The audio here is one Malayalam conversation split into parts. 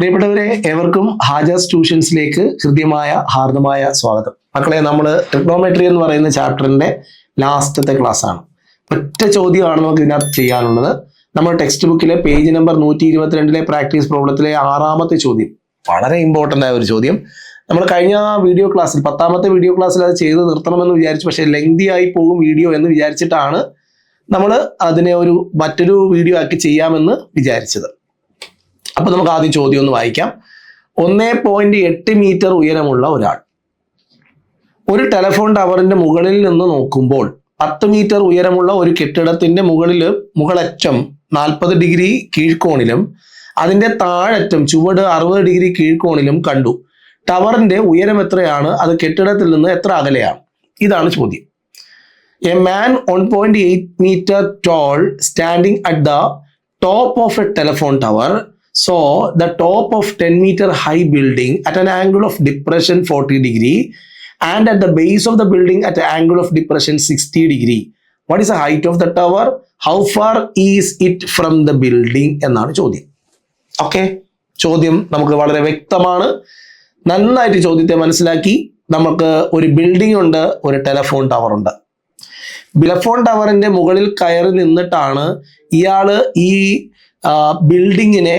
പ്രിയപ്പെട്ടവരെ, ഏവർക്കും ഹാജാസ് ട്യൂഷൻസിലേക്ക് ഹൃദ്യമായ ഹാർദമായ സ്വാഗതം. മക്കളെ, നമ്മൾ ട്രിഗ്നോമെട്രി എന്ന് പറയുന്ന ചാപ്റ്ററിന്റെ ലാസ്റ്റത്തെ ക്ലാസ് ആണ്. ഒറ്റ ചോദ്യമാണ് നമുക്ക് ഇതിനകത്ത് ചെയ്യാനുള്ളത്. നമ്മൾ ടെക്സ്റ്റ് ബുക്കിലെ പേജ് നമ്പർ 122 പ്രാക്ടീസ് പ്രോബ്ലത്തിലെ 6ാമത്തെ ചോദ്യം, വളരെ ഇമ്പോർട്ടൻ്റ് ആയ ഒരു ചോദ്യം. നമ്മൾ കഴിഞ്ഞ വീഡിയോ ക്ലാസ്സിൽ 10ാമത്തെ വീഡിയോ ക്ലാസ്സിൽ അത് ചെയ്ത് നിർത്തണമെന്ന് വിചാരിച്ചു. പക്ഷേ ലെങ്തി ആയി പോകും വീഡിയോ എന്ന് വിചാരിച്ചിട്ടാണ് നമ്മൾ അതിനെ മറ്റൊരു വീഡിയോ ആക്കി ചെയ്യാമെന്ന് വിചാരിച്ചത്. അപ്പൊ നമുക്ക് ആദ്യം ചോദ്യം ഒന്ന് വായിക്കാം. 1.8 മീറ്റർ ഉയരമുള്ള ഒരാൾ ഒരു ടെലിഫോൺ ടവറിന്റെ മുകളിൽ നിന്ന് നോക്കുമ്പോൾ 10 മീറ്റർ ഉയരമുള്ള ഒരു കെട്ടിടത്തിന്റെ മുകളറ്റം 40 ഡിഗ്രി കീഴ്ക്കോണിലും അതിന്റെ താഴറ്റം ചുവട് 60 ഡിഗ്രി കീഴ്ക്കോണിലും കണ്ടു. ടവറിന്റെ ഉയരം എത്രയാണ്? അത് കെട്ടിടത്തിൽ നിന്ന് എത്ര അകലെയാണ്? ഇതാണ് ചോദ്യം. A man 1.8 meter tall standing at the top of a telephone tower saw the top of 10 meter high building at an angle of depression 40 degree and at the base of the building at an angle of depression 60 degree. What is the height of the tower? How far is it from the building? എന്നാണ് ചോദ്യം. ഓക്കെ, ചോദ്യം നമുക്ക് വളരെ വ്യക്തമാണ്. നന്നായിട്ട് ചോദ്യത്തെ മനസ്സിലാക്കി. നമുക്ക് ഒരു ബിൽഡിംഗ് ഉണ്ട്, ഒരു ടെലിഫോൺ ടവർ ഉണ്ട്. ടെലിഫോൺ ടവറിന്റെ മുകളിൽ കയറി നിന്നിട്ടാണ് ഇയാള് ഈ ബിൽഡിങ്ങിനെ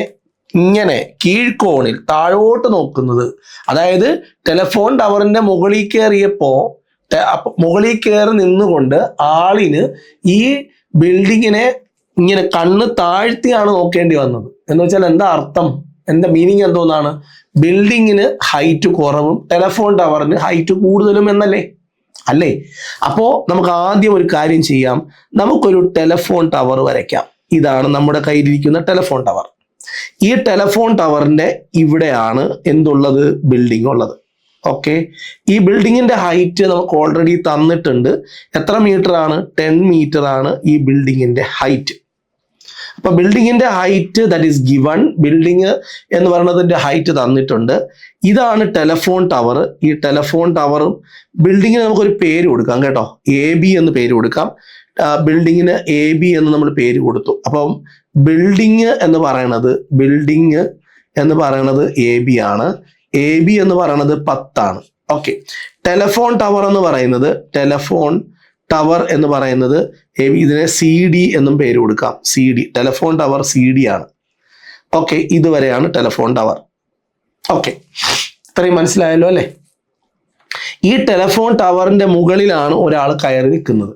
ഇങ്ങനെ കീഴ്ക്കോണിൽ താഴോട്ട് നോക്കുന്നത്. അതായത് ടെലിഫോൺ ടവറിന്റെ മുകളിൽ കയറി നിന്നുകൊണ്ട് ആളിന് ഈ ബിൽഡിങ്ങിനെ ഇങ്ങനെ കണ്ണ് താഴ്ത്തിയാണ് നോക്കേണ്ടി വന്നത്. എന്ന് വെച്ചാൽ എന്താ അർത്ഥം, എന്താ മീനിങ് എന്തോന്നാണ്? ബിൽഡിങ്ങിന് ഹൈറ്റ് കുറവും ടെലിഫോൺ ടവറിന് ഹൈറ്റ് കൂടുതലും എന്നല്ലേ? അല്ലേ? അപ്പോ നമുക്ക് ആദ്യം ഒരു കാര്യം ചെയ്യാം. നമുക്കൊരു ടെലിഫോൺ ടവർ വരയ്ക്കാം. ഇതാണ് നമ്മുടെ കയ്യിലിരിക്കുന്ന ടെലിഫോൺ ടവർ. ഈ ടെലിഫോൺ ടവറിന്റെ ഇവിടെയാണ് എന്തുള്ളത്? ബിൽഡിംഗ് ഉള്ളത്. ഓക്കെ, ഈ ബിൽഡിങ്ങിന്റെ ഹൈറ്റ് നമുക്ക് ഓൾറെഡി തന്നിട്ടുണ്ട്. എത്ര മീറ്റർ ആണ്? 10 മീറ്റർ ആണ് ഈ ബിൽഡിങ്ങിന്റെ ഹൈറ്റ്. അപ്പൊ ബിൽഡിങ്ങിന്റെ height that is given. Building എന്ന് പറയുന്നതിന്റെ ഹൈറ്റ് തന്നിട്ടുണ്ട്. ഇതാണ് ടെലിഫോൺ ടവർ. ഈ ടെലിഫോൺ ടവറും ബിൽഡിങ്ങിന് നമുക്കൊരു പേര് കൊടുക്കാം കേട്ടോ. AB എന്ന് പേര് കൊടുക്കാം. ബിൽഡിങ്ങിന് AB എന്ന് നമ്മൾ പേര് കൊടുത്തു. അപ്പം ബിൽഡിങ് എന്ന് പറയുന്നത് AB ആണ്. AB എന്ന് പറയുന്നത് 10 ആണ്. ഓക്കെ, ടെലിഫോൺ ടവർ എന്ന് പറയുന്നത് ഇതിനെ CD എന്നും പേര് കൊടുക്കാം. CD, ടെലിഫോൺ ടവർ CD ആണ്. ഓക്കെ, ഇതുവരെയാണ് ടെലിഫോൺ ടവർ. ഓക്കെ, ഇത്രയും മനസ്സിലായല്ലോ അല്ലേ? ഈ ടെലിഫോൺ ടവറിന്റെ മുകളിലാണ് ഒരാൾ കയറി നിൽക്കുന്നത്.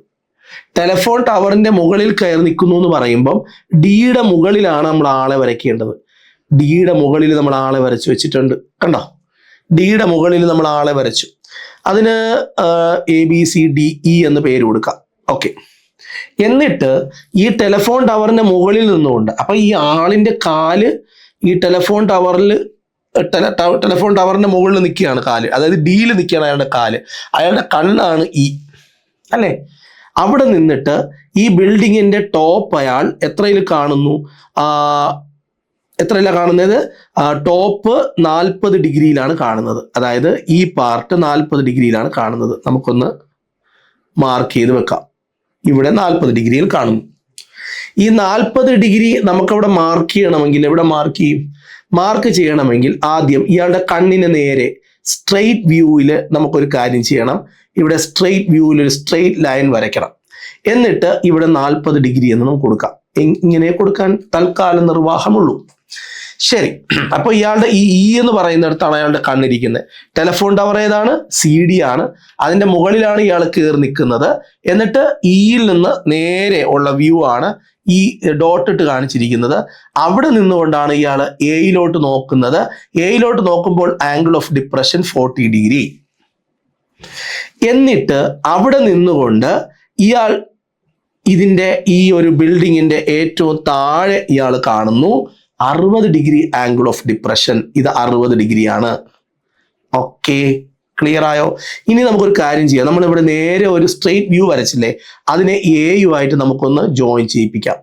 ടെലിഫോൺ ടവറിന്റെ മുകളിൽ കയറി നിൽക്കുന്നു എന്ന് പറയുമ്പം ഡിയുടെ മുകളിലാണ് നമ്മൾ ആളെ വരയ്ക്കേണ്ടത്. ഡിയുടെ മുകളിൽ നമ്മൾ ആളെ വരച്ചു വെച്ചിട്ടുണ്ട്. കണ്ടോ? ഡിയുടെ മുകളിൽ നമ്മൾ ആളെ വരച്ചു. അതിന് ABCDE എന്ന് പേര് കൊടുക്കാം. ഓക്കെ, എന്നിട്ട് ഈ ടെലിഫോൺ ടവറിന്റെ മുകളിൽ നിന്നുകൊണ്ട്, അപ്പൊ ഈ ആളിന്റെ കാല് ഈ ടെലിഫോൺ ടവറിന്റെ മുകളിൽ നിൽക്കുകയാണ് കാല്. അതായത് ഡിയിൽ നിൽക്കുകയാണ് അയാളുടെ കാല്. അയാളുടെ കണ്ണാണ് E, അല്ലേ? അവിടെ നിന്നിട്ട് ഈ ബിൽഡിങ്ങിന്റെ ടോപ്പ് അയാൾ എത്രയിൽ കാണുന്നു? എത്രയിലാണ് കാണുന്നത്? ടോപ്പ് 40 ഡിഗ്രിയിലാണ് കാണുന്നത്. അതായത് ഈ പാർട്ട് 40 ഡിഗ്രിയിലാണ് കാണുന്നത്. നമുക്കൊന്ന് മാർക്ക് ചെയ്ത് വെക്കാം. ഇവിടെ 40 ഡിഗ്രിയിൽ കാണുന്നു. ഈ 40 ഡിഗ്രി നമുക്കവിടെ മാർക്ക് ചെയ്യണമെങ്കിൽ എവിടെ മാർക്ക് ചെയ്യണമെങ്കിൽ ആദ്യം ഇയാളുടെ കണ്ണിന് നേരെ സ്ട്രെയിറ്റ് വ്യൂവിൽ നമുക്കൊരു കാര്യം ചെയ്യണം. ഇവിടെ സ്ട്രെയിറ്റ് വ്യൂവിൽ ഒരു സ്ട്രെയിറ്റ് ലൈൻ വരയ്ക്കണം. എന്നിട്ട് ഇവിടെ 40 ഡിഗ്രി എന്ന് നമുക്ക് കൊടുക്കാം. ഇങ്ങനെ കൊടുക്കാൻ തൽക്കാലം നിർവാഹമുള്ളൂ. ശരി, അപ്പൊ ഇയാളുടെ ഈ E എന്ന് പറയുന്നിടത്താണ് അയാളുടെ കണ്ണിരിക്കുന്നത്. ടെലിഫോൺ ടവർ ഏതാണ്? CD ആണ്. അതിന്റെ മുകളിലാണ് ഇയാൾ കയറി നിൽക്കുന്നത്. എന്നിട്ട് Eയിൽ നിന്ന് നേരെ ഉള്ള വ്യൂ ആണ് ഈ ഡോട്ട് ഇട്ട് കാണിച്ചിരിക്കുന്നത്. അവിടെ നിന്നുകൊണ്ടാണ് ഇയാൾ Aയിലോട്ട് നോക്കുന്നത്. Aയിലോട്ട് നോക്കുമ്പോൾ ആംഗിൾ ഓഫ് ഡിപ്രഷൻ 40 ഡിഗ്രി. എന്നിട്ട് അവിടെ നിന്നുകൊണ്ട് ഇയാൾ ഇതിന്റെ ഈ ഒരു ബിൽഡിങ്ങിന്റെ ഏറ്റവും താഴെ ഇയാൾ കാണുന്നു 60 ഡിഗ്രി ആംഗിൾ ഓഫ് ഡിപ്രഷൻ. ഇത് 60 ഡിഗ്രിയാണ്. ഓക്കെ, ക്ലിയർ ആയോ? ഇനി നമുക്കൊരു കാര്യം ചെയ്യാം. നമ്മൾ ഇവിടെ നേരെ ഒരു സ്ട്രെയിറ്റ് വ്യൂ വരച്ചില്ലേ, അതിനെ Aയുമായിട്ട് നമുക്കൊന്ന് ജോയിൻ ചെയ്യിപ്പിക്കാം.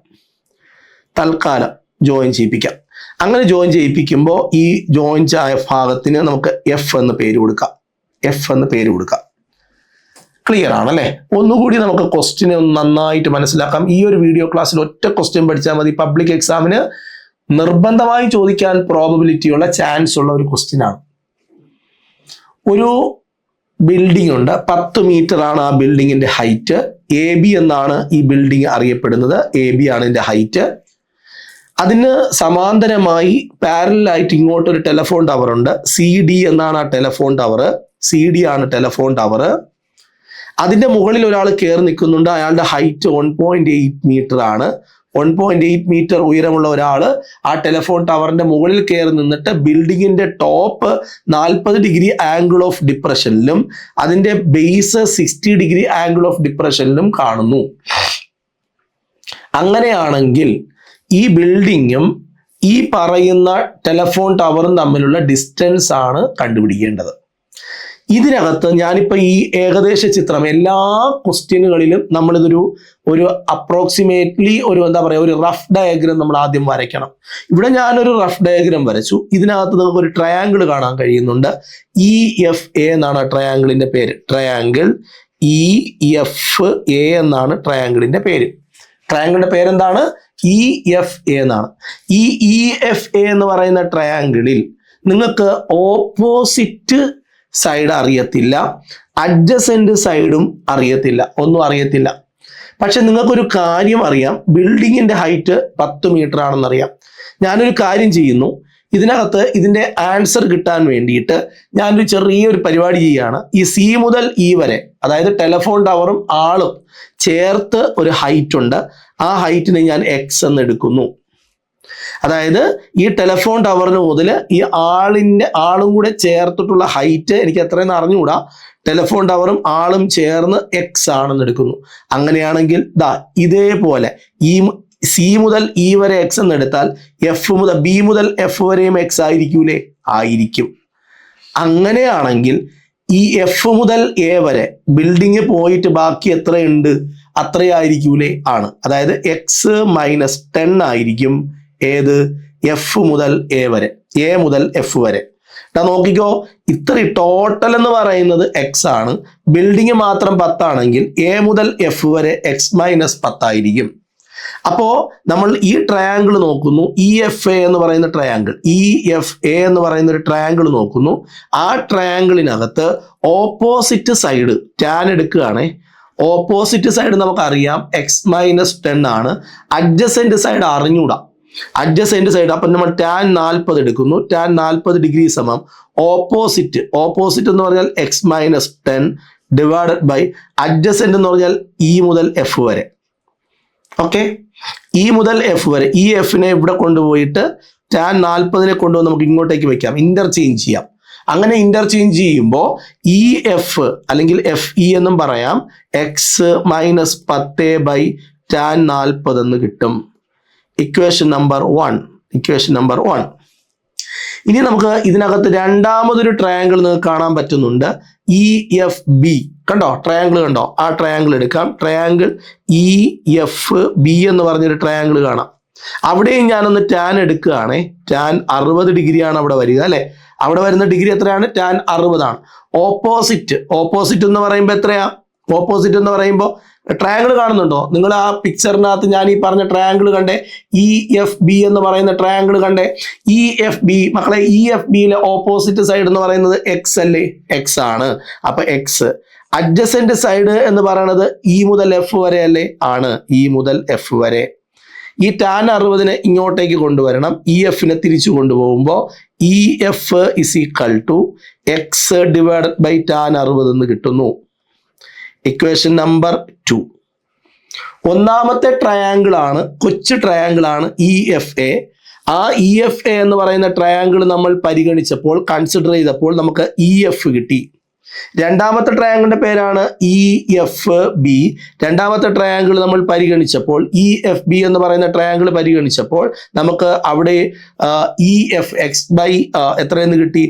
തൽക്കാലം ജോയിൻ ചെയ്യിപ്പിക്കാം. അങ്ങനെ ജോയിൻ ചെയ്യിപ്പിക്കുമ്പോൾ ഈ ജോയിൻ ആയ ഭാഗത്തിന് നമുക്ക് F എന്ന് പേര് കൊടുക്കാം. ക്ലിയർ ആണല്ലേ? ഒന്നുകൂടി നമുക്ക് ക്വസ്റ്റ്യനെ ഒന്ന് നന്നായിട്ട് മനസ്സിലാക്കാം. ഈ ഒരു വീഡിയോ ക്ലാസ്സിൽ ഒറ്റ ക്വസ്റ്റ്യൻ പഠിച്ചാൽ മതി. പബ്ലിക് എക്സാമിന് നിർബന്ധമായി ചോദിക്കാൻ പ്രോബബിലിറ്റി ഉള്ള ചാൻസ് ഉള്ള ഒരു ക്വസ്റ്റ്യൻ ആണ്. ഒരു ബിൽഡിംഗ് ഉണ്ട്, 10 മീറ്റർ ആണ് ആ ബിൽഡിങ്ങിന്റെ ഹൈറ്റ്. AB എന്നാണ് ഈ ബിൽഡിംഗ് അറിയപ്പെടുന്നത്. AB ആണ് ഇതിന്റെ ഹൈറ്റ്. അതിന് സമാന്തരമായി പാരലായിട്ട് ഇങ്ങോട്ടൊരു ടെലിഫോൺ ടവർ ഉണ്ട്. CD എന്നാണ് ആ ടെലിഫോൺ ടവർ. CD ആണ് ടെലിഫോൺ ടവർ. അതിന്റെ മുകളിൽ ഒരാൾ കയറി നിൽക്കുന്നുണ്ട്. അയാളുടെ ഹൈറ്റ് 1.8 മീറ്റർ ആണ്. 1.8 മീറ്റർ ഉയരമുള്ള ഒരാൾ ആ ടെലിഫോൺ ടവറിന്റെ മുകളിൽ കയറി നിന്നിട്ട് ബിൽഡിങ്ങിന്റെ ടോപ്പ് 40 ഡിഗ്രി ആംഗിൾ ഓഫ് ഡിപ്രഷനിലും അതിന്റെ ബേസ് 60 ഡിഗ്രി ആംഗിൾ ഓഫ് ഡിപ്രഷനിലും കാണുന്നു. അങ്ങനെയാണെങ്കിൽ ഈ ബിൽഡിങ്ങും ഈ പറയുന്ന ടെലിഫോൺ ടവറും തമ്മിലുള്ള ഡിസ്റ്റൻസ് ആണ് കണ്ടുപിടിക്കേണ്ടത്. ഇതിനകത്ത് ഞാനിപ്പോൾ ഈ ഏകദേശ ചിത്രം എല്ലാ ക്വസ്റ്റ്യനുകളിലും ഒരു അപ്രോക്സിമേറ്റ്ലി ഒരു റഫ് ഡയഗ്രം നമ്മൾ ആദ്യം വരയ്ക്കണം. ഇവിടെ ഞാനൊരു റഫ് ഡയഗ്രം വരച്ചു. ഇതിനകത്ത് നമുക്ക് ഒരു ട്രയാങ്കിൾ കാണാൻ കഴിയുന്നുണ്ട്. EFA എന്നാണ് ട്രയാങ്കിളിന്റെ പേര്. ട്രയാങ്കിൾ EFA എന്നാണ് ട്രയാങ്കിളിന്റെ പേര്. ട്രയാങ്കിളിന്റെ പേരെന്താണ്? EFA എന്നാണ്. ഈ EFA എന്ന് പറയുന്ന ട്രയാങ്കിളിൽ നിങ്ങൾക്ക് ഓപ്പോസിറ്റ് സൈഡ് അറിയത്തില്ല, അഡ്ജസെന്റ് സൈഡും അറിയത്തില്ല, ഒന്നും അറിയത്തില്ല. പക്ഷെ നിങ്ങൾക്കൊരു കാര്യം അറിയാം, ബിൽഡിങ്ങിന്റെ ഹൈറ്റ് 10 മീറ്റർ ആണെന്നറിയാം. ഞാനൊരു കാര്യം ചെയ്യുന്നു, ഇതിനകത്ത് ഇതിന്റെ ആൻസർ കിട്ടാൻ വേണ്ടിയിട്ട് ഞാനൊരു ചെറിയൊരു പരിപാടി ചെയ്യുകയാണ്. ഈ C മുതൽ E വരെ, അതായത് ടെലിഫോൺ ടവറും ആളും ചേർത്ത് ഒരു ഹൈറ്റ് ഉണ്ട്. ആ ഹൈറ്റിനെ ഞാൻ X എന്ന് എടുക്കുന്നു. അതായത് ഈ ടെലിഫോൺ ടവറിന് മുതൽ ഈ ആളും കൂടെ ചേർത്തിട്ടുള്ള ഹൈറ്റ് എനിക്ക് എത്രയെന്ന് അറിഞ്ഞുകൂടാ. ടെലിഫോൺ ടവറും ആളും ചേർന്ന് X ആണെന്ന് എടുക്കുന്നു. അങ്ങനെയാണെങ്കിൽ ഇതേപോലെ ഈ C മുതൽ E വരെ X എന്ന് എടുത്താൽ B മുതൽ F വരെയും X ആയിരിക്കൂലേ? ആയിരിക്കും. അങ്ങനെയാണെങ്കിൽ ഈ F മുതൽ A വരെ ബിൽഡിങ് പോയിട്ട് ബാക്കി എത്രയുണ്ട്? അത്രയായിരിക്കൂലേ? ആണ്. അതായത് X - 10 ആയിരിക്കും. ഏത്? F മുതൽ A വരെ, A മുതൽ F വരെ. നോക്കിക്കോ, ഇത്ര ടോട്ടൽ എന്ന് പറയുന്നത് X ആണ്. ബിൽഡിങ് മാത്രം 10 ആണെങ്കിൽ A മുതൽ F വരെ X - 10 ആയിരിക്കും. അപ്പോ നമ്മൾ ഈ ട്രയാങ്കിൾ നോക്കുന്നു. EFA എന്ന് പറയുന്ന ട്രയാങ്കിൾ, EFA എന്ന് പറയുന്ന ഒരു ട്രയാങ്കിൾ നോക്കുന്നു. ആ ട്രയാങ്കിളിനകത്ത് ഓപ്പോസിറ്റ് സൈഡ് ടാൻ എടുക്കുകയാണെ. ഓപ്പോസിറ്റ് സൈഡ് നമുക്കറിയാം X - 10 ആണ്. അഡ്ജസെന്റ് സൈഡ് അറിഞ്ഞൂടാ. അഡ്ജസെന്റ് സൈഡ് അപ്പം നമ്മൾ ടാൻ 40 എടുക്കുന്നു. ടാൻ 40 ഡിഗ്രി സമം ഓപ്പോസിറ്റ് എന്ന് പറഞ്ഞാൽ X - 10 ഡിവൈഡഡ് ബൈ അഡ്ജസെന്റ് എന്ന് പറഞ്ഞാൽ E മുതൽ F വരെ. ഓക്കെ, E മുതൽ F വരെ. ഈ Fനെ ഇവിടെ കൊണ്ടുപോയിട്ട് ടാൻ 40നെ കൊണ്ടുപോയി നമുക്ക് ഇങ്ങോട്ടേക്ക് വെക്കാം, ഇന്റർചേഞ്ച് ചെയ്യാം. അങ്ങനെ ഇന്റർചേഞ്ച് ചെയ്യുമ്പോൾ EF അല്ലെങ്കിൽ FE എന്നും പറയാം. X - 10 ബൈ ടാൻ 40 എന്ന് കിട്ടും. Equation number 1. ഇനി നമുക്ക് ഇതിനകത്ത് രണ്ടാമതൊരു ട്രയാങ്കിൾ നിങ്ങൾക്ക് കാണാൻ പറ്റുന്നുണ്ട്. EFB കണ്ടോ? ട്രയാങ്കിൾ കണ്ടോ? ആ ട്രയാങ്കിൾ എടുക്കാം. ട്രയാങ്കിൾ EFB എന്ന് പറഞ്ഞൊരു ട്രയാങ്കിൾ കാണാം. അവിടെയും ഞാനൊന്ന് ടാൻ എടുക്കുകയാണേ. ടാൻ 60 ഡിഗ്രിയാണ് അവിടെ വരിക അല്ലെ? അവിടെ വരുന്ന ഡിഗ്രി എത്രയാണ്? ടാൻ 60 ആണ്. ഓപ്പോസിറ്റ് എന്ന് പറയുമ്പോൾ എത്രയാ? ഓപ്പോസിറ്റ് എന്ന് പറയുമ്പോൾ ട്രയാങ്കിൾ കാണുന്നുണ്ടോ നിങ്ങൾ? ആ പിക്ചറിനകത്ത് ഞാൻ ഈ പറഞ്ഞ ട്രയാങ്കിൾ കണ്ടേ? EFB എന്ന് പറയുന്ന ട്രയാങ്കിൾ കണ്ടേ? EFB മക്കളെ, EFBയിലെ ഓപ്പോസിറ്റ് സൈഡ് എന്ന് പറയുന്നത് X അല്ലേ? X ആണ്. അപ്പൊ X. അഡ്ജസെന്റ് സൈഡ് എന്ന് പറയുന്നത് E മുതൽ F വരെ അല്ലേ? ആണ്. E മുതൽ F വരെ. ഈ ടാൻ 60നെ ഇങ്ങോട്ടേക്ക് കൊണ്ടുവരണം. EFനെ തിരിച്ചു കൊണ്ടുപോകുമ്പോൾ EF = X divided by tan 60 എന്ന് കിട്ടുന്നു. Equation number 2. ഒന്നാമത്തെ ട്രയാങ്കിൾ ആണ്, കൊച്ചു ട്രയാങ്കിൾ ആണ് EFA. ആ EFA എന്ന് പറയുന്ന ട്രയാങ്കിൾ നമ്മൾ പരിഗണിച്ചപ്പോൾ, കൺസിഡർ ചെയ്തപ്പോൾ നമുക്ക് EF കിട്ടി. രണ്ടാമത്തെ ട്രയാങ്കിളിന്റെ പേരാണ് EFB. രണ്ടാമത്തെ ട്രയാങ്കിൾ നമ്മൾ പരിഗണിച്ചപ്പോൾ, EFB എന്ന് പറയുന്ന ട്രയാങ്കിൾ പരിഗണിച്ചപ്പോൾ നമുക്ക് അവിടെ EFX ബൈ എത്രയെന്ന് കിട്ടി?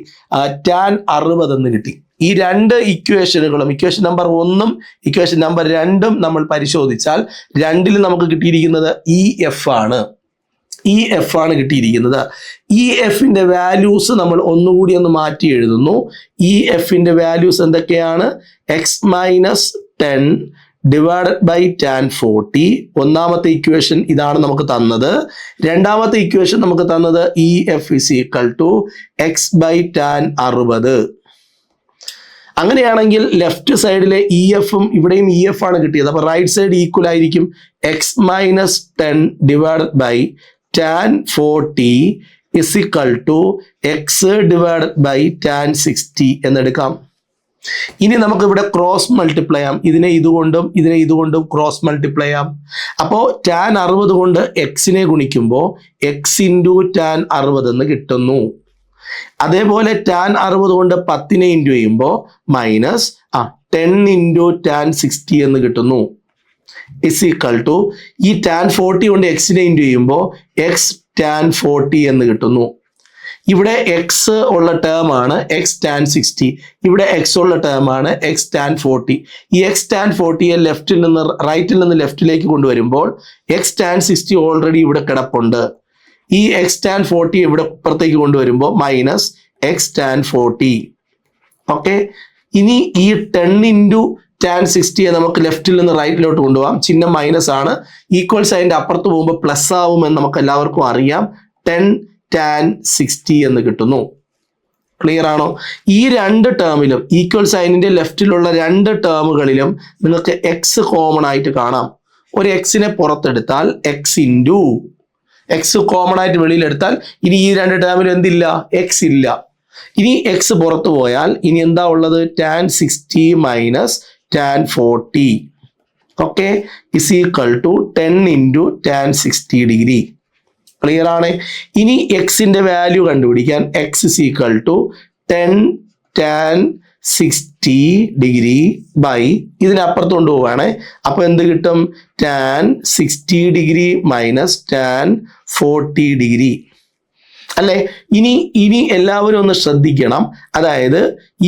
ടാൻ 60 എന്ന് കിട്ടി. ഈ രണ്ട് ഇക്വേഷനുകളും, ഇക്വേഷൻ നമ്പർ 1ഉം ഇക്വേഷൻ നമ്പർ 2ഉം നമ്മൾ പരിശോധിച്ചാൽ രണ്ടിൽ നമുക്ക് കിട്ടിയിരിക്കുന്നത് EF ആണ്. EF ആണ് കിട്ടിയിരിക്കുന്നത്. EFന്റെ വാല്യൂസ് നമ്മൾ ഒന്നുകൂടി ഒന്ന് മാറ്റി എഴുതുന്നു. EFന്റെ വാല്യൂസ് എന്തൊക്കെയാണ്? X - 10 divided by tan 40. ഒന്നാമത്തെ ഇക്വേഷൻ ഇതാണ് നമുക്ക് തന്നത്. രണ്ടാമത്തെ ഇക്വേഷൻ നമുക്ക് തന്നത് EF is equal to x by tan 60. അങ്ങനെയാണെങ്കിൽ ലെഫ്റ്റ് സൈഡിലെ EFഉം ഇവിടെയും EF ആണ് കിട്ടിയത്. അപ്പൊ റൈറ്റ് സൈഡ് ഈക്വൽ ആയിരിക്കും x minus 10 divided by tan 40 is equal to x divided by tan 60 എന്നെടുക്കാം. ഇനി നമുക്ക് ഇവിടെ ക്രോസ് മൾട്ടിപ്ലൈ ചെയ്യാം. ഇതിനെ ഇതുകൊണ്ടും ക്രോസ് മൾട്ടിപ്ലൈ ചെയ്യാം. അപ്പോൾ ടാൻ 60 കൊണ്ട് എക്സിനെ ഗുണിക്കുമ്പോൾ എക്സ് ഇൻറ്റു ടാൻ 60 എന്ന് കിട്ടുന്നു. അതേപോലെ ടാൻ 60 കൊണ്ട് 10നെ ഇൻറ്റു ചെയ്യുമ്പോൾ മൈനസ് 10 ഇൻറ്റു ടാൻ 60 എന്ന് കിട്ടുന്നു. ഇസ് ഈക്വൽ ടു ഈ ടാൻ 40 കൊണ്ട് എക്സിനെ ഇൻറ്റു ചെയ്യുമ്പോൾ എക്സ് ടാൻ 40 എന്ന് കിട്ടുന്നു. ഇവിടെ എക്സ് ഉള്ള ടേം ആണ് എക്സ് ടാൻ 60, ഇവിടെ എക്സ് ഉള്ള ടേം ആണ് എക്സ് ടാൻ 40. ഈ എക്സ് ടാൻ 40യെ റൈറ്റിൽ നിന്ന് ലെഫ്റ്റിലേക്ക് കൊണ്ടുവരുമ്പോൾ എക്സ് ടാൻ 60 ഓൾറെഡി ഇവിടെ കിടപ്പുണ്ട്. ഈ എക്സ് ടാൻ 40 ഇവിടെ ഇപ്പുറത്തേക്ക് കൊണ്ടുവരുമ്പോൾ മൈനസ് എക്സ് ടാൻ 40. ഓക്കെ, ഇനി ഈ 10 ഇൻറ്റു ടാൻ 60യെ നമുക്ക് ലെഫ്റ്റിൽ നിന്ന് റൈറ്റിലോട്ട് കൊണ്ടുപോകാം. ചിഹ്നം മൈനസ് ആണ്. ഈക്വൽ സൈൻ്റെ അപ്പുറത്ത് പോകുമ്പോൾ പ്ലസ് ആവുമെന്ന് നമുക്ക് എല്ലാവർക്കും അറിയാം. 10 ടാൻ 60 എന്ന് കിട്ടുന്നു. ക്ലിയർ ആണോ? ഈ രണ്ട് ടേമിലും ഈക്വൽ സൈനിന്റെ ലെഫ്റ്റിലുള്ള രണ്ട് ടേമുകളിലും നിങ്ങൾക്ക് എക്സ് കോമൺ ആയിട്ട് കാണാം. ഒരു എക്സിനെ പുറത്തെടുത്താൽ എക്സ് ഇൻറ്റു എക്സ് കോമൺ ആയിട്ട് വെളിയിലെടുത്താൽ ഇനി ഈ രണ്ട് ടേമിലും എന്തില്ല? എക്സ് ഇല്ല. ഇനി എക്സ് പുറത്തു പോയാൽ ഇനി എന്താ ഉള്ളത്? Tan 60 minus tan 40. Okay, is equal to 10 into tan 60 degree. Clear ആണ്? ഇനി എക്സിന്റെ വാല്യൂ കണ്ടുപിടിക്കാൻ X is equal to 10 tan 60 degree by ഇതിനപ്പുറത്ത് കൊണ്ടുപോവാണ്. അപ്പൊ എന്ത് കിട്ടും? Tan 60 degree minus tan 40 degree അല്ലെ? ഇനി എല്ലാവരും ഒന്ന് ശ്രദ്ധിക്കണം. അതായത്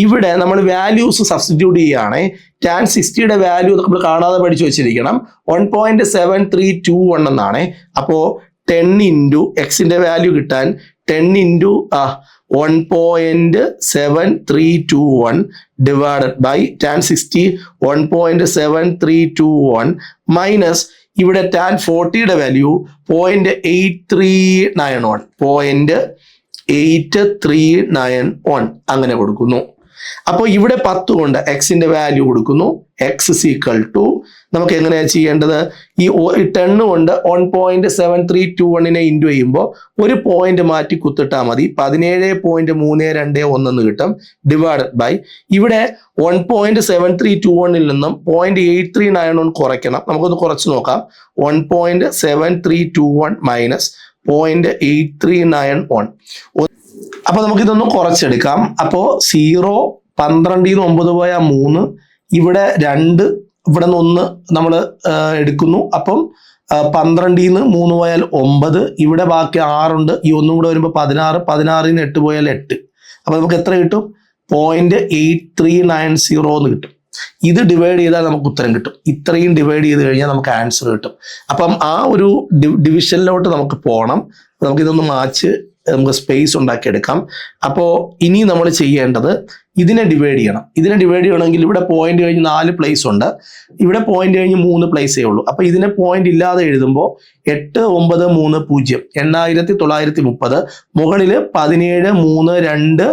ഇവിടെ നമ്മൾ വാല്യൂസ് സബ്സ്റ്റിറ്റ്യൂട്ട് ചെയ്യുകയാണ്. ടാൻ 60യുടെ വാല്യൂ നമ്മൾ കാണാതെ പഠിച്ചു വെച്ചിരിക്കണം. 1.7321 എന്നാണ്. അപ്പോ 10 ഇൻറ്റു എക്സിന്റെ വാല്യൂ കിട്ടാൻ 10 into 1.7321 divided by tan 60 1.7321 minus ഇവിടെ ടാൻ 40യുടെ വാല്യൂ 0.8391 അങ്ങനെ കൊടുക്കുന്നു. അപ്പോൾ ഇവിടെ 10 കൊണ്ട് എക്സിന്റെ വാല്യൂ കൊടുക്കുന്നു. എക്സ് ഇസ് ഈക്വൽ ടു നമുക്ക് എങ്ങനെയാണ് ചെയ്യേണ്ടത്? ഈ 10 കൊണ്ട് 1.7321 ഇൻറ്റു ചെയ്യുമ്പോൾ ഒരു പോയിന്റ് മാറ്റി കുത്തിട്ടാൽ മതി. 17.321 എന്ന് കിട്ടും. ഡിവൈഡഡ് ബൈ ഇവിടെ 1.7321 നിന്നും 0.8391 കുറയ്ക്കണം. നമുക്കൊന്ന് കുറച്ച് നോക്കാം. 1.7321 മൈനസ് 0.8391. അപ്പൊ നമുക്കിതൊന്ന് കുറച്ചെടുക്കാം. അപ്പോൾ 0, 12 9 പോയാൽ 3, ഇവിടെ 2, ഇവിടെ നിന്ന് 1 നമ്മൾ എടുക്കുന്നു. അപ്പം 12 3 പോയാൽ 9, ഇവിടെ ബാക്കി 6 ഉണ്ട്. ഈ 1 കൂടെ വരുമ്പോൾ 16, 16 8 പോയാൽ 8. അപ്പൊ നമുക്ക് എത്ര കിട്ടും? 0.8390 എന്ന് കിട്ടും. ഇത് ഡിവൈഡ് ചെയ്താൽ നമുക്ക് ഉത്തരം കിട്ടും. ഇത്രയും ഡിവൈഡ് ചെയ്ത് കഴിഞ്ഞാൽ നമുക്ക് ആൻസർ കിട്ടും. അപ്പം ആ ഒരു ഡിവിഷനിലോട്ട് നമുക്ക് പോകണം. നമുക്കിതൊന്ന് നമുക്ക് സ്പേസ് ഉണ്ടാക്കിയെടുക്കാം. അപ്പോൾ ഇനി നമ്മൾ ചെയ്യേണ്ടത് ഇതിനെ ഡിവൈഡ് ചെയ്യണം. ഇതിനെ ഡിവൈഡ് ചെയ്യണമെങ്കിൽ ഇവിടെ പോയിന്റ് കഴിഞ്ഞ് 4 പ്ലേസ് ഉണ്ട്, ഇവിടെ പോയിന്റ് കഴിഞ്ഞ് 3 പ്ലേസേ ഉള്ളൂ. അപ്പൊ ഇതിനെ പോയിന്റ് ഇല്ലാതെ എഴുതുമ്പോൾ 8930 8930 മുകളിൽ 17 3 2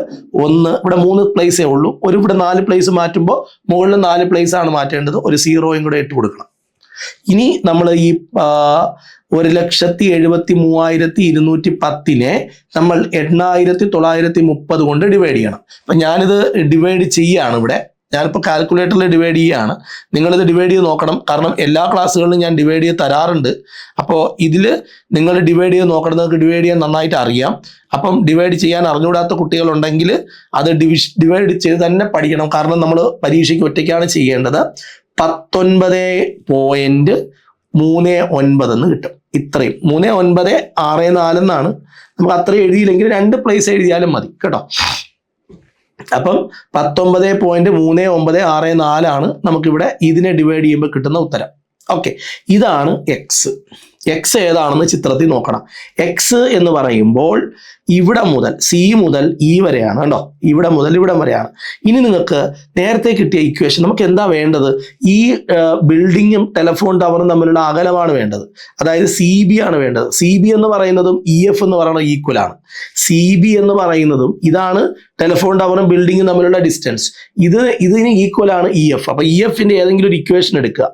1 ഇവിടെ 3 പ്ലേസേ ഉള്ളൂ. ഇവിടെ 4 പ്ലേസ് മാറ്റുമ്പോൾ മുകളിൽ 4 പ്ലേസ് ആണ് മാറ്റേണ്ടത്. ഒരു 0 കൂടെ ഇട്ട് കൊടുക്കണം. ഇനി നമ്മൾ ഈ 1,73,210 നമ്മൾ 8,930 കൊണ്ട് ഡിവൈഡ് ചെയ്യണം. അപ്പൊ ഞാനിത് ഡിവൈഡ് ചെയ്യാണ്. ഞാനിപ്പോൾ കാൽക്കുലേറ്ററിൽ ഡിവൈഡ് ചെയ്യുകയാണ്. നിങ്ങളിത് ഡിവൈഡ് ചെയ്ത് നോക്കണം. കാരണം എല്ലാ ക്ലാസ്സുകളിലും ഞാൻ ഡിവൈഡ് ചെയ്ത് തരാറുണ്ട്. അപ്പോൾ ഇതിൽ നിങ്ങൾ ഡിവൈഡ് ചെയ്ത് നോക്കണം. നിങ്ങൾക്ക് ഡിവൈഡ് ചെയ്യാൻ നന്നായിട്ട് അറിയാം. അപ്പം ഡിവൈഡ് ചെയ്യാൻ അറിഞ്ഞുകൂടാത്ത കുട്ടികളുണ്ടെങ്കിൽ അത് ഡിവൈഡ് ചെയ്ത് തന്നെ പഠിക്കണം. കാരണം നമ്മൾ പരീക്ഷയ്ക്ക് ഒറ്റയ്ക്കാണ് ചെയ്യേണ്ടത്. 19.39 എന്ന് കിട്ടും. ഇത്രയും 3,964 എന്നാണ്. നമുക്ക് അത്രയും എഴുതിയില്ലെങ്കിൽ 2 പ്ലേസ് എഴുതിയാലും മതി കേട്ടോ. അപ്പം 19.3964 നമുക്കിവിടെ ഇതിനെ ഡിവൈഡ് ചെയ്യുമ്പോൾ കിട്ടുന്ന ഉത്തരം. ഓക്കെ, ഇതാണ് എക്സ്. എക്സ് ഏതാണെന്ന് ചിത്രത്തിൽ നോക്കണം. എക്സ് എന്ന് പറയുമ്പോൾ ഇവിടെ മുതൽ സി മുതൽ ഇ വരെയാണ് കേട്ടോ, ഇവിടെ മുതൽ ഇവിടം വരെയാണ്. ഇനി നിങ്ങൾക്ക് നേരത്തെ കിട്ടിയ ഇക്വേഷൻ നമുക്ക് എന്താ വേണ്ടത്? ഈ ബിൽഡിങ്ങും ടെലിഫോൺ ടവറും തമ്മിലുള്ള അകലമാണ് വേണ്ടത്. അതായത് സി ബി ആണ് വേണ്ടത്. സി ബി എന്ന് പറയുന്നതും ഇ എഫ് എന്ന് പറയുന്നത് ഈക്വൽ ആണ്. സി ബി എന്ന് പറയുന്നതും ഇതാണ് ടെലിഫോൺ ടവറും ബിൽഡിങ്ങും തമ്മിലുള്ള ഡിസ്റ്റൻസ്. ഇതിന് ഈക്വൽ ആണ് ഇ എഫ്. അപ്പൊ ഇ എഫിന്റെ ഏതെങ്കിലും ഒരു ഇക്വേഷൻ എടുക്കുക.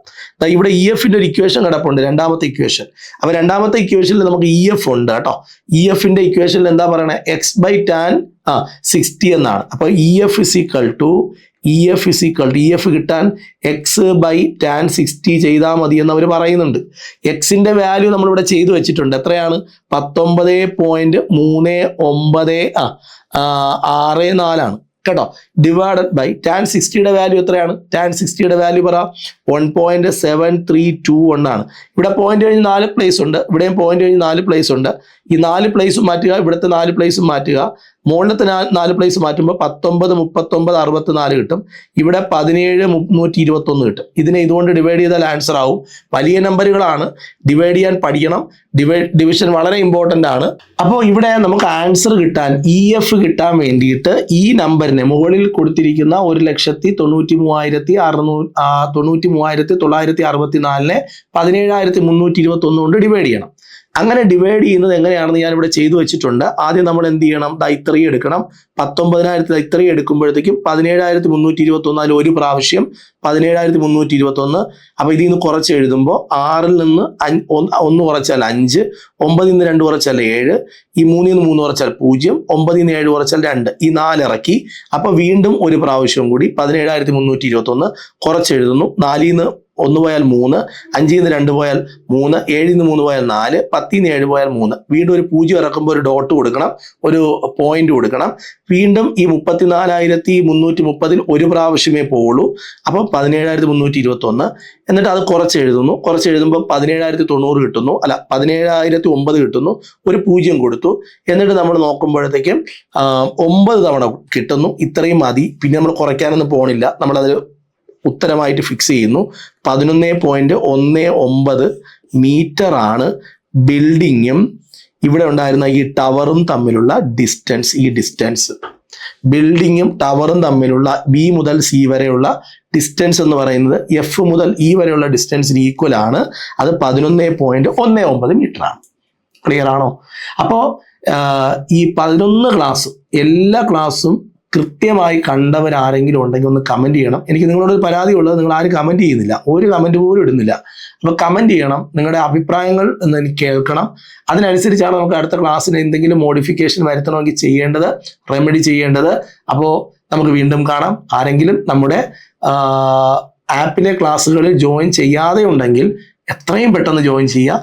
ഇവിടെ ഇ എഫിന്റെ ഒരു ഇക്വേഷൻ കിടപ്പുണ്ട്, രണ്ടാമത്തെ ഇക്വേഷൻ. അപ്പൊ രണ്ടാമത്തെ ഇക്വേഷനിൽ നമുക്ക് ഇ എഫ് ഉണ്ട് കേട്ടോ. ഇ എഫിന്റെ ഇക്വേഷനിൽ എന്താ പറയണേ? എക്സ് ബൈ ടാൻ 60 എന്നാണ്. അപ്പൊ E F is equal to E F കിട്ടാൻ എക്സ് ബൈ ടാൻ 60 ചെയ്താൽ മതി എന്ന് അവർ പറയുന്നുണ്ട്. എക്സിന്റെ വാല്യൂ നമ്മളിവിടെ ചെയ്തു വെച്ചിട്ടുണ്ട്. എത്രയാണ്? 19.6964 കേട്ടോ. ഡിവൈഡഡ് ബൈ ടാൻ 60യുടെ വാല്യൂ എത്രയാണ്? ടാൻ 60യുടെ വാല്യൂ പറ. 1.7321 ആണ്. ഇവിടെ പോയിന്റ് കഴിഞ്ഞ് 4 പ്ലേസ് ഉണ്ട്, ഇവിടെയും പോയിന്റ് കഴിഞ്ഞ് 4 പ്ലേസ് ഉണ്ട്. ഈ 4 പ്ലേസും മാറ്റുക, ഇവിടുത്തെ 4 പ്ലേസും മാറ്റുക. മുകളിലത്തെ 4 പ്ലേസ് മാറ്റുമ്പോൾ 19, 39, 64 കിട്ടും. ഇവിടെ 17, 321 കിട്ടും. ഇതിനെ ഇതുകൊണ്ട് ഡിവൈഡ് ചെയ്താൽ ആൻസർ ആവും. വലിയ നമ്പറുകളാണ്, ഡിവൈഡ് ചെയ്യാൻ പഠിക്കണം. ഡിവിഷൻ വളരെ ഇമ്പോർട്ടൻ്റ് ആണ്. അപ്പോൾ ഇവിടെ നമുക്ക് ആൻസർ കിട്ടാൻ, ഇ എഫ് കിട്ടാൻ വേണ്ടിയിട്ട് ഈ നമ്പറിനെ മുകളിൽ കൊടുത്തിരിക്കുന്ന 1,93,964 17,321 കൊണ്ട് ഡിവൈഡ് ചെയ്യണം. അങ്ങനെ ഡിവൈഡ് ചെയ്യുന്നത് എങ്ങനെയാണെന്ന് ഞാൻ ഇവിടെ ചെയ്തു വെച്ചിട്ടുണ്ട്. ആദ്യം നമ്മൾ എന്ത് ചെയ്യണം? ഇത്രയും എടുക്കണം. 19,000 ഇത്രയും എടുക്കുമ്പോഴത്തേക്കും 17,321 അതിൽ ഒരു പ്രാവശ്യം 17,321. അപ്പൊ ഇതിൽ നിന്ന് കുറച്ച് എഴുതുമ്പോൾ 6ൽ നിന്ന് 1 കുറച്ചാൽ 5, 9ൽ നിന്ന് 2 കുറച്ചാൽ 7, ഈ 3ൽ നിന്ന് 3 കുറച്ചാൽ 0, 9ൽ നിന്ന് 7 കുറച്ചാൽ 2, ഈ 4 ഇറക്കി. അപ്പൊ വീണ്ടും ഒരു പ്രാവശ്യം കൂടി 17,321 കുറച്ചെഴുതുന്നു. 4ൽ നിന്ന് 1 പോയാൽ 3, 5ൽ നിന്ന് 2 പോയാൽ 3, 7ൽ നിന്ന് 3 പോയാൽ 4, 10ൽ നിന്ന് 7 പോയാൽ 3. വീണ്ടും ഒരു 0 ഇറക്കുമ്പോൾ ഒരു ഡോട്ട് കൊടുക്കണം, ഒരു പോയിന്റ് കൊടുക്കണം. വീണ്ടും ഈ 34,330 ഒരു പ്രാവശ്യമേ പോവുള്ളൂ. അപ്പം 17,321. എന്നിട്ട് അത് കുറച്ചെഴുതുന്നു. കുറച്ചെഴുതുമ്പോൾ 17,090 കിട്ടുന്നു, അല്ല 17,009 കിട്ടുന്നു. ഒരു 0 കൊടുത്തു. എന്നിട്ട് നമ്മൾ നോക്കുമ്പോഴത്തേക്കും 9 തവണ കിട്ടുന്നു. ഇത്രയും മതി. പിന്നെ നമ്മൾ കുറയ്ക്കാനൊന്നും പോകണില്ല. നമ്മളതിൽ ഉത്തരമായിട്ട് ഫിക്സ് ചെയ്യുന്നു. 11.19 മീറ്റർ ആണ് ബിൽഡിങ്ങും ഇവിടെ ഉണ്ടായിരുന്ന ഈ ടവറും തമ്മിലുള്ള ഡിസ്റ്റൻസ്. ഈ ഡിസ്റ്റൻസ് ബിൽഡിങ്ങും ടവറും തമ്മിലുള്ള ബി മുതൽ സി വരെയുള്ള ഡിസ്റ്റൻസ് എന്ന് പറയുന്നത് എഫ് മുതൽ ഇ വരെയുള്ള ഡിസ്റ്റൻസിന് ഈക്വൽ ആണ്. അത് 11.19 മീറ്റർ ആണ്. ക്ലിയർ ആണോ? അപ്പോൾ ഈ 11 ക്ലാസ്, എല്ലാ ക്ലാസ്സും കൃത്യമായി കണ്ടവരാരെങ്കിലും ഉണ്ടെങ്കിൽ ഒന്ന് കമന്റ് ചെയ്യണം. എനിക്ക് നിങ്ങളോട് പരാതി ഉള്ളത്, നിങ്ങൾ ആരും കമന്റ് ചെയ്യുന്നില്ല, ഒരു കമന്റ് പോലും ഇടുന്നില്ല. അപ്പൊ കമന്റ് ചെയ്യണം, നിങ്ങളുടെ അഭിപ്രായങ്ങൾ എന്ന് എനിക്ക് കേൾക്കണം. അതിനനുസരിച്ചാണ് നമുക്ക് അടുത്ത ക്ലാസ്സിന് എന്തെങ്കിലും മോഡിഫിക്കേഷൻ വരുത്തണമെങ്കിൽ ചെയ്യേണ്ടത്, റെമഡി ചെയ്യേണ്ടത്. അപ്പോൾ നമുക്ക് വീണ്ടും കാണാം. ആരെങ്കിലും നമ്മുടെ ആപ്പിലെ ക്ലാസ്സുകളിൽ ജോയിൻ ചെയ്യാതെ ഉണ്ടെങ്കിൽ എത്രയും പെട്ടെന്ന് ജോയിൻ ചെയ്യുക.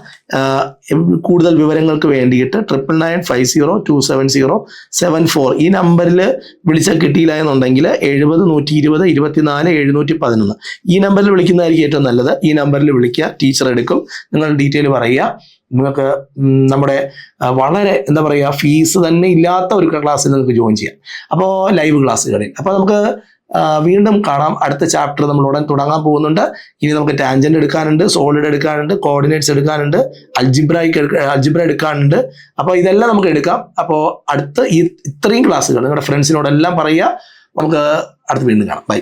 കൂടുതൽ വിവരങ്ങൾക്ക് വേണ്ടിയിട്ട് 99502707 ഈ നമ്പറിൽ വിളിച്ചാൽ കിട്ടിയില്ല എന്നുണ്ടെങ്കിൽ 70 120 24 711 ഈ നമ്പറിൽ വിളിക്കുന്നതായിരിക്കും ഏറ്റവും നല്ലത്. ഈ നമ്പറിൽ വിളിക്കുക, ടീച്ചർ എടുക്കും. നിങ്ങൾ ഡീറ്റെയിൽ പറയുക. നിങ്ങൾക്ക് നമ്മുടെ വളരെ എന്താ പറയുക, ഫീസ് തന്നെ ഇല്ലാത്ത ഒരു ക്ലാസ്സിൽ നിങ്ങൾക്ക് ജോയിൻ ചെയ്യാം. അപ്പോൾ ലൈവ് ക്ലാസ്സുകളിൽ. അപ്പോൾ നമുക്ക് വീണ്ടും കാണാം. അടുത്ത ചാപ്റ്റർ നമ്മൾ ഉടൻ തുടങ്ങാൻ പോകുന്നുണ്ട്. ഇനി നമുക്ക് ടാൻജന്റ് എടുക്കാനുണ്ട്, സോളിഡ് എടുക്കാനുണ്ട്, കോർഡിനേറ്റ്സ് എടുക്കാനുണ്ട്, അൽജിബ്ര എടുക്കാനുണ്ട്. അപ്പോൾ ഇതെല്ലാം നമുക്ക് എടുക്കാം. അപ്പോൾ അടുത്ത ഇത്രയും ക്ലാസ്സുകൾ നിങ്ങളുടെ ഫ്രണ്ട്സിനോടെല്ലാം പറയുക. നമുക്ക് അടുത്ത് വീണ്ടും കാണാം. ബൈ.